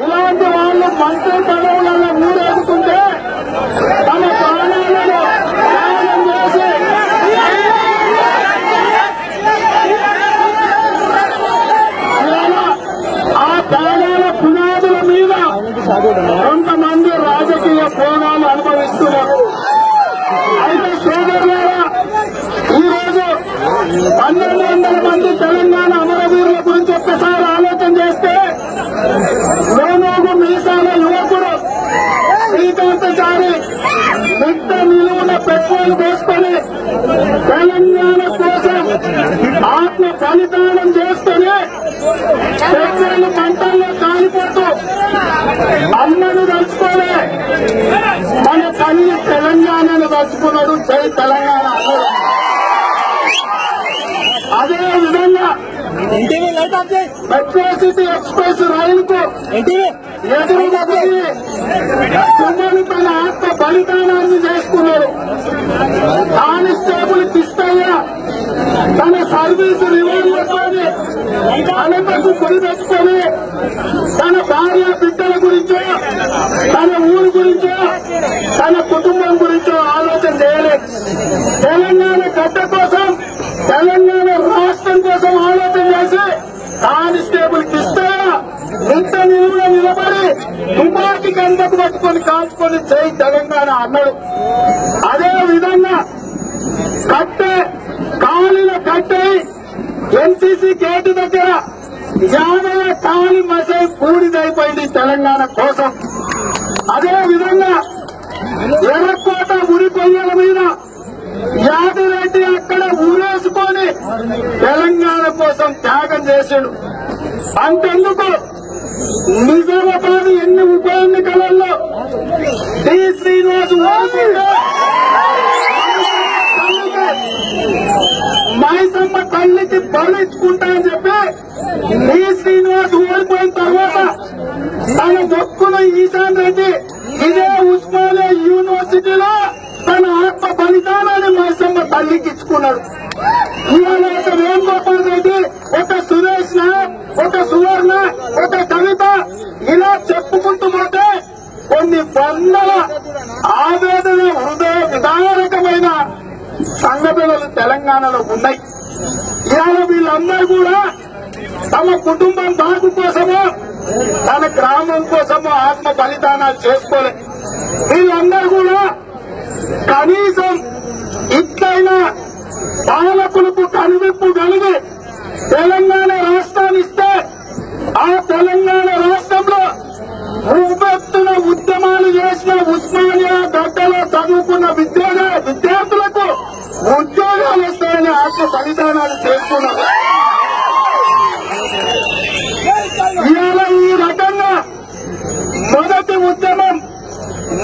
ఇలాంటి వాళ్ళు మంత్రి పదవులలో ఊరేగుతుంటే తమ ప్రాణాలను త్యాగం చేసి ఆ ప్రాణాల పునాదుల మీద కొంతమంది రాజకీయ భోగాలు అనుభవిస్తున్నారు. అయితే సోదరులారా, ఈరోజు 1200 మంది తెలంగాణ అమరవీరుల గురించి ఒక్కసారి ఆలోచన చేస్తే లోనోగు మీసాల యువకుడు శ్రీకాంతచారి నిట్ట నిలువున పెట్రోల్ వేసుకొని తెలంగాణ కోసం ఆత్మ బలిదానం చేస్తూనే పెట్రోల్ మంటల్లో కాలిపోతూ అమ్మను తలుచుకోలే, మన తల్లి తెలంగాణను తలుచుకున్నాడు. జై తెలంగాణ. అదే విధంగా మెట్రో సిటీ ఎక్స్ప్రెస్ రైలుకు ఎదురుగా పోయి సుమను తన ఆత్మ బలిదానాన్ని చేసుకున్నాడు. కానిస్టేబుల్ కిష్టయ్య తన సర్వీసు రివాల్వర్తోని తనకు గురి పెట్టుకొని తన భార్య బిడ్డల గురించో, తన ఊరు గురించో, తన కుటుంబం గురించో ఆలోచన చేయలేదు. తెలంగాణ గడ్డ కోసం, తెలంగాణ రాష్ట్రం కోసం ఆలోచన చేసి కానిస్టేబుల్ కిష్టయ్య ఇంత నిలువులో నిలబడి తుపాకి గంటకు పట్టుకొని కాల్చుకొని జై తెలంగాణ అన్నాడు. అదే విధంగా కాలిన కట్టె ఎన్సీసీ గేటు దగ్గర 50 కాలి మసై పూడిదైపోయింది తెలంగాణ కోసం. అదే విధంగా ఎర్రకోట ఉరి పొయ్యల మీద యాదిరెడ్డి అక్కడ ఊరేసుకొని తెలంగాణ కోసం త్యాగం చేశాడు. అంతెందుకు నిజామాబాద్ ఎన్ని ఉప ఎన్నికలలో డి శ్రీనివాస్ ఓడిపోతే మైసమ్మ తల్లికి బలిచ్చుకుంటా అని చెప్పి డి శ్రీనివాస్ ఓడిపోయిన తర్వాత తన మొక్కులు ఈశాన్ రెడ్డి ఇదే ఉస్మానియా యూనివర్సిటీలో తన ఆత్మ బలిదానాన్ని మైసమ్మ తల్లికి ఇచ్చుకున్నాడు. ఇవాళ ఒక వేణుగోపాల్ రెడ్డి, ఒక సురేష్ నాయక్, ఒక సువర్ణ, ఒక కవిత ఇలా చెప్పుకుంటూ పోతే కొన్ని వందల ఆవేదన హృదయ విదారకమైన సంఘటనలు తెలంగాణలో ఉన్నాయి. ఇవాళ వీళ్ళందరూ కూడా తమ కుటుంబం బాగు కోసమో, తన గ్రామం కోసమో ఆత్మ బలిదానాలు చేసుకోలేదు. వీళ్ళందరూ కూడా కనీసం ఇట్లైనా పాలకులకు కనువిప్పు కలిగి తెలంగాణ రాష్ట్రాన్ని ఇస్తే ఆ తెలంగాణ రాష్ట్రంలో ఉవ్వెత్తున ఉద్యమాలు చేసిన ఉస్మానియా గడ్డలో చదువుకున్న విద్యార్థులకు ఉద్యోగాలు వస్తాయని ఆత్మ బలిదానాలు చేస్తున్నారు. ఇవాళ ఈ రకంగా మొదటి ఉద్యమం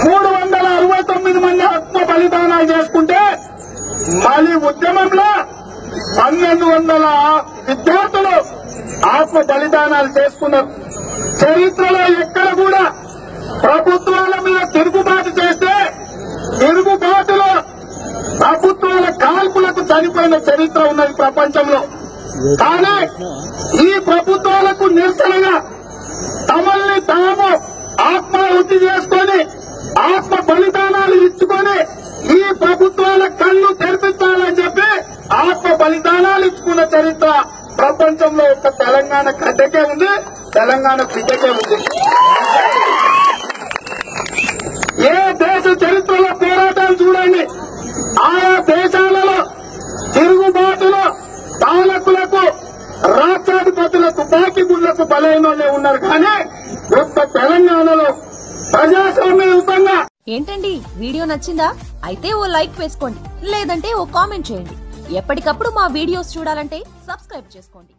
369 మంది ఆత్మ బలిదానాలు చేసుకుంటే మళ్ళీ ఉద్యమంలో 1200 విద్యార్థులు ఆత్మ బలిదానాలు చేసుకున్నారు. చరిత్రలో ఎక్కడ కూడా ప్రభుత్వాల మీద తిరుగుబాటు చేస్తే తిరుగుబాటులో ప్రభుత్వాల కాల్పులకు చనిపోయిన చరిత్ర ఉన్నది ప్రపంచంలో. కానీ ఈ ప్రభుత్వాలకు నిరసనగా తమల్ని తాము ఆత్మాహుతి చేసుకొని ఆత్మ బలిదానాలు ఇచ్చుకొని ఈ ప్రభుత్వాల కళ్ళు తెరిపించాలని చెప్పి ఆత్మ బలిదానాలు ఇచ్చుకున్న చరిత్ర ప్రపంచంలో ఒక తెలంగాణ గడ్డకే ఉంది, తెలంగాణ బిడ్డకే ఉంది. ఏ దేశ చరిత్రలో పోరాటాలు చూడండి, ఆయా దేశాలలో తిరుగుబాటులో పాలకులకు రాష్ట్రాధిపతుల తుపాకీ గుళ్లకు బలైన వాళ్ళే ఉన్నారు. కానీ ఒక్క తెలంగాణలో ప్రజాస్వామ్యయుతంగా. ఏంటండి వీడియో నచ్చిందా? అయితే ఓ లైక్ వేసుకోండి, లేదంటే ఓ కామెంట్ చేయండి. ఎప్పటికప్పుడు మా వీడియోస్ చూడాలంటే సబ్స్క్రైబ్ చేసుకోండి.